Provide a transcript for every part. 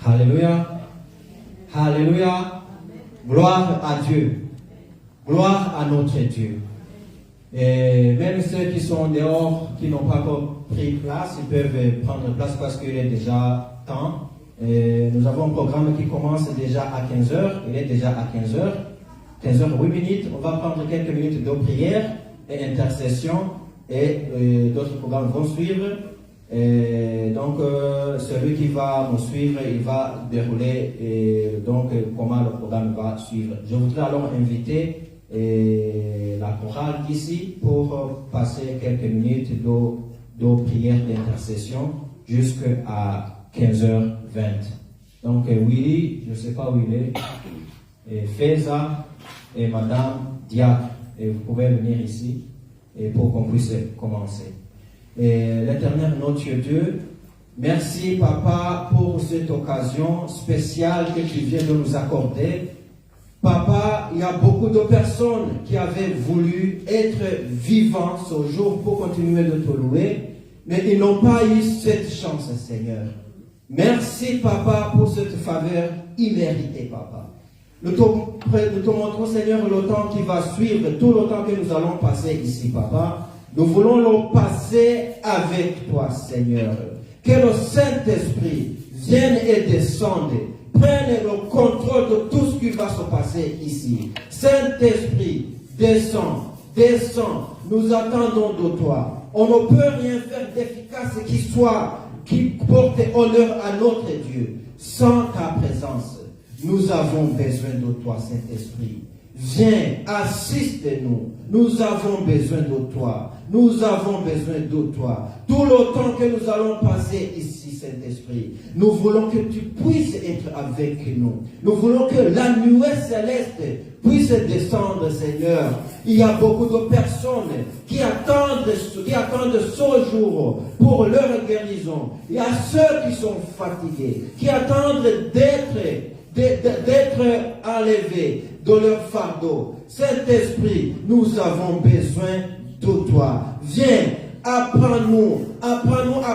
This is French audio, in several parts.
Alléluia. Alléluia. Gloire à Dieu. Gloire à notre Dieu. Et même ceux qui sont dehors, qui n'ont pas encore pris place, ils peuvent prendre place parce qu'il est déjà temps. Et nous avons un programme qui commence déjà à 15h. Il est déjà à 15h. 15h, 8 minutes. On va prendre quelques minutes de prière et intercession. Et d'autres programmes vont suivre. Et donc, celui qui va me suivre, il va dérouler comment le programme va suivre. Je voudrais alors inviter la chorale d'ici pour passer quelques minutes de prière d'intercession jusqu'à 15h20. Donc, Willy, je ne sais pas où il est, et Feza et Madame Diacre, et vous pouvez venir ici et pour qu'on puisse commencer. Et l'Éternel, notre Dieu, merci Papa pour cette occasion spéciale que tu viens de nous accorder. Papa, il y a beaucoup de personnes qui avaient voulu être vivants ce jour pour continuer de te louer, mais ils n'ont pas eu cette chance, Seigneur. Merci Papa pour cette faveur imméritée, Papa. Nous te montrons, Seigneur, le temps qui va suivre, tout le temps que nous allons passer ici, Papa. Nous voulons le passer avec toi, Seigneur. Que le Saint-Esprit vienne et descende, prenne le contrôle de tout ce qui va se passer ici. Saint-Esprit, descends, descends. Nous attendons de toi. On ne peut rien faire d'efficace qui porte honneur à notre Dieu sans ta présence. Nous avons besoin de toi, Saint-Esprit. Viens, assiste-nous. Nous avons besoin de toi. Nous avons besoin de toi. Tout le temps que nous allons passer ici, Saint-Esprit, nous voulons que tu puisses être avec nous. Nous voulons que la nuée céleste puisse descendre, Seigneur. Il y a beaucoup de personnes qui attendent ce jour pour leur guérison. Il y a ceux qui sont fatigués, qui attendent d'être enlevés de leur fardeau. Saint-Esprit, nous avons besoin de toi. Viens, apprends-nous à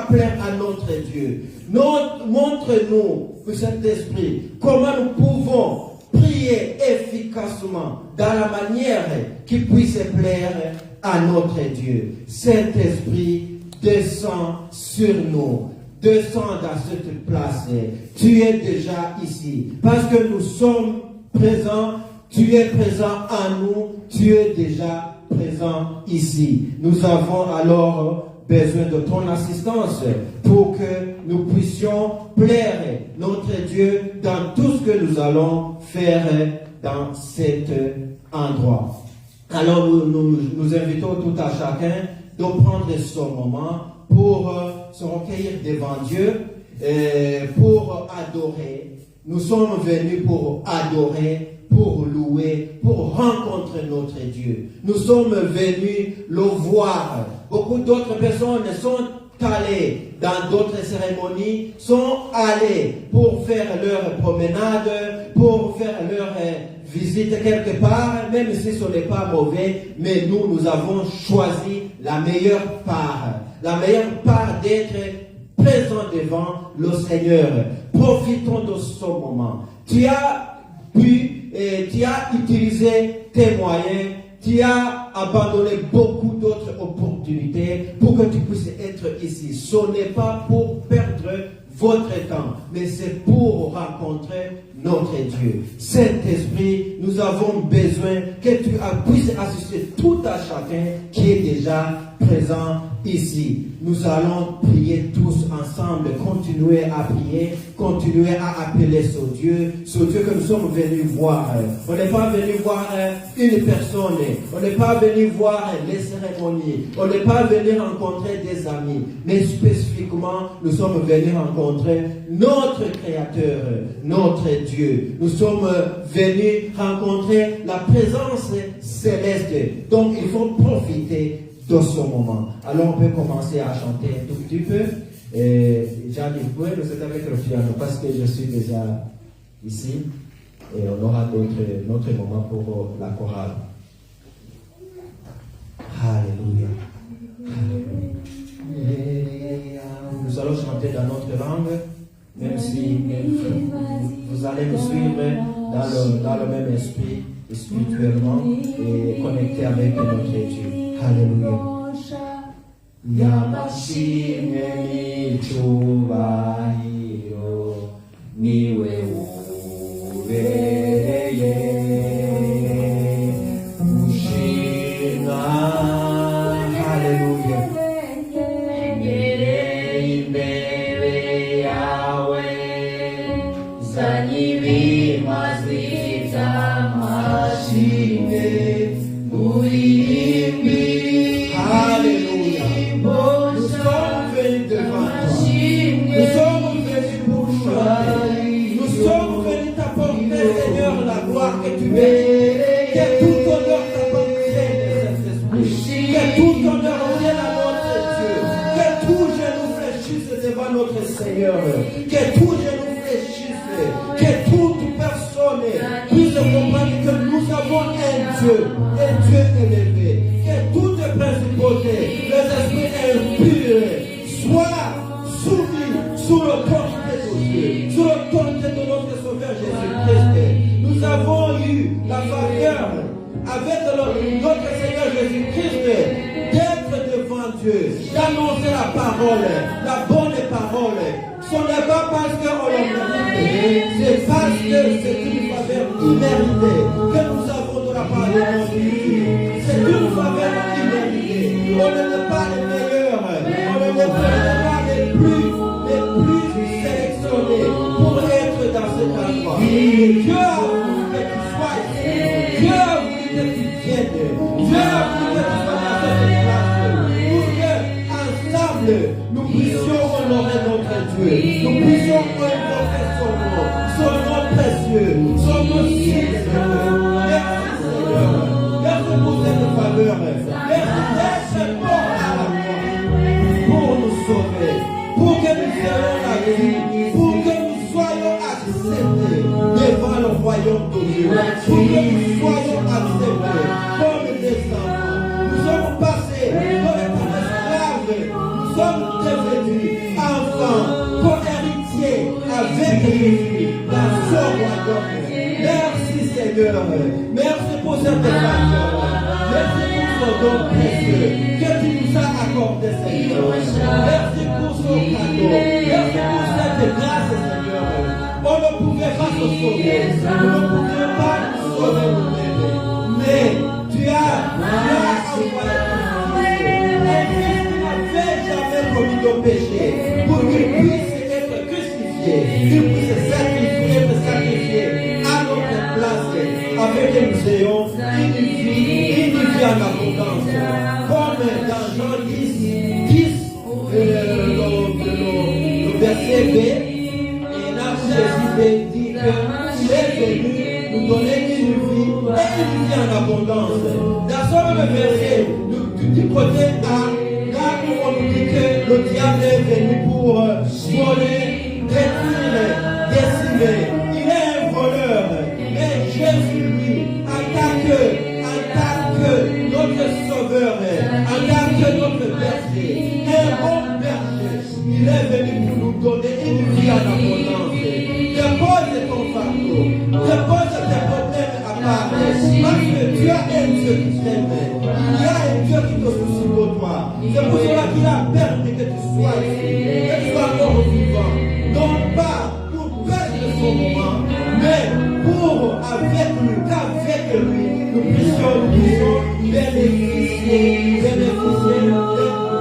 plaire à notre Dieu. Montre-nous, Saint-Esprit, comment nous pouvons prier efficacement dans la manière qui puisse plaire à notre Dieu. Saint-Esprit, descends sur nous. Descends dans cette place. Tu es déjà ici. Parce que nous sommes présents, tu es présent en nous, tu es déjà présent ici. Nous avons alors besoin de ton assistance pour que nous puissions plaire notre Dieu dans tout ce que nous allons faire dans cet endroit. Alors nous invitons tout à chacun de prendre ce moment pour se recueillir devant Dieu, pour adorer. Nous sommes venus pour adorer, pour louer, pour rencontrer notre Dieu. Nous sommes venus le voir. Beaucoup d'autres personnes sont allées dans d'autres cérémonies, sont allées pour faire leur promenade, pour faire leur visite quelque part, même si ce n'est pas mauvais, mais nous avons choisi la meilleure part d'être présent devant le Seigneur. Profitons de ce moment. Tu as utilisé tes moyens, tu as abandonné beaucoup d'autres opportunités pour que tu puisses être ici. Ce n'est pas pour perdre votre temps, mais c'est pour rencontrer notre Dieu. Saint-Esprit, nous avons besoin que tu puisses assister tout à chacun qui est déjà présent ici. Nous allons prier tous ensemble, continuer à prier, continuer à appeler ce Dieu que nous sommes venus voir. On n'est pas venu voir une personne, on n'est pas venu voir les cérémonies, on n'est pas venu rencontrer des amis, mais spécifiquement, nous sommes venus rencontrer notre Créateur, notre Dieu. Nous sommes venus rencontrer la présence céleste. Donc, il faut profiter de ce moment. Alors, on peut commencer à chanter un tout petit peu. J'arrive, vous pouvez nous aider avec le piano parce que je suis déjà ici. Et on aura d'autres moments pour la chorale. Alléluia. Alléluia. Nous allons chanter dans notre langue, même si vous allez me suivre dans le même esprit, spirituellement, et connecter avec notre Dieu. Alléluia. Yamashine ni chubahiro niwe ubereye ushimwa. Haleluya. Imbere yawe zanyibima z'amashimwe murimbi. Alléluia. Nous sommes venus devant toi. Nous sommes venus pour toi. Nous sommes venus t'apporter, Seigneur, la gloire que tu mérites. Que tout honneur t'appartienne, Saint-Esprit. Que tout honneur vienne à notre Dieu. Que tout genou fléchisse devant notre Seigneur. Que tout genou fléchisse. Que toute personne puisse comprendre que nous avons un Dieu élevé. Que toute principauté, les esprits impurs soient soumis sous l'autorité de Dieu, sous l'autorité de notre Sauveur Jésus-Christ. Nous avons eu la faveur avec notre Seigneur Jésus-Christ d'être devant Dieu, d'annoncer la parole, la bonne parole. Ce n'est pas parce qu'on l'a mérité, c'est parce que c'est une faveur imméritée que nous avons de la part de notre Dieu. C'est une faveur imméritée. On n'est pas les meilleurs, on n'est pas les plus sélectionnés pour être dans cet endroit. Dieu a voulu que tu sois ici. Dieu a voulu que tu viennes. Dieu a voulu que tu sois dans cette place. Pour que, ensemble, nous puissions honorer notre Dieu. Nous puissions invoquer son nom précieux, son nom si précieux. Merci Seigneur. Merci pour cette faveur. Merci pour à la croix. Pour nous sauver. Pour que nous ayons la vie. Pour que nous soyons acceptés devant le royaume de Dieu. Pour que nous soyons acceptés comme des enfants. Nous sommes passés dans l'état d'esclaves. Nous sommes devenus enfants, co-héritiers avec Jésus dans son royaume. Merci Seigneur. Merci pour cette faveur. Merci pour ce don précieux que tu nous as accordé, Seigneur. Merci pour ce cadeau. Merci pour cette grâce, Seigneur. On ne pouvait pas se sauver. On ne pouvait pas nous sauver nous-mêmes. Mais tu as envoyé un fils qui n'avait jamais commis de péché pour qu'il puisse être crucifié, qu'il puisse être sacrifié à notre place, avec que nous ayons une vie en abondance. Comme dans Jean 10, le verset B, et là Jésus dit qu'il est venu nous donner une vie et une vie en abondance. Dans ce même verset, du côté A, là où on nous dit que le diable est venu pour voler, détruire, décimer. Il est un voleur. Mais Jésus, lui, en tant que notre sauveur, en tant que notre berger, un bon berger, il est venu pour nous donner une vie en abondance. Dépose ton fardeau, dépose tes problèmes à part, parce que tu as un Dieu qui t'aime. Il y a un Dieu qui te soucie de toi. C'est pour cela qu'il a permis que tu sois ici, que tu sois encore vivant. Non pas pour perdre son moment, mais pour avec lui, qu'avec lui, nous puissions bénéficier des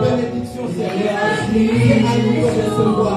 bénédictions célestes et à nous recevoir.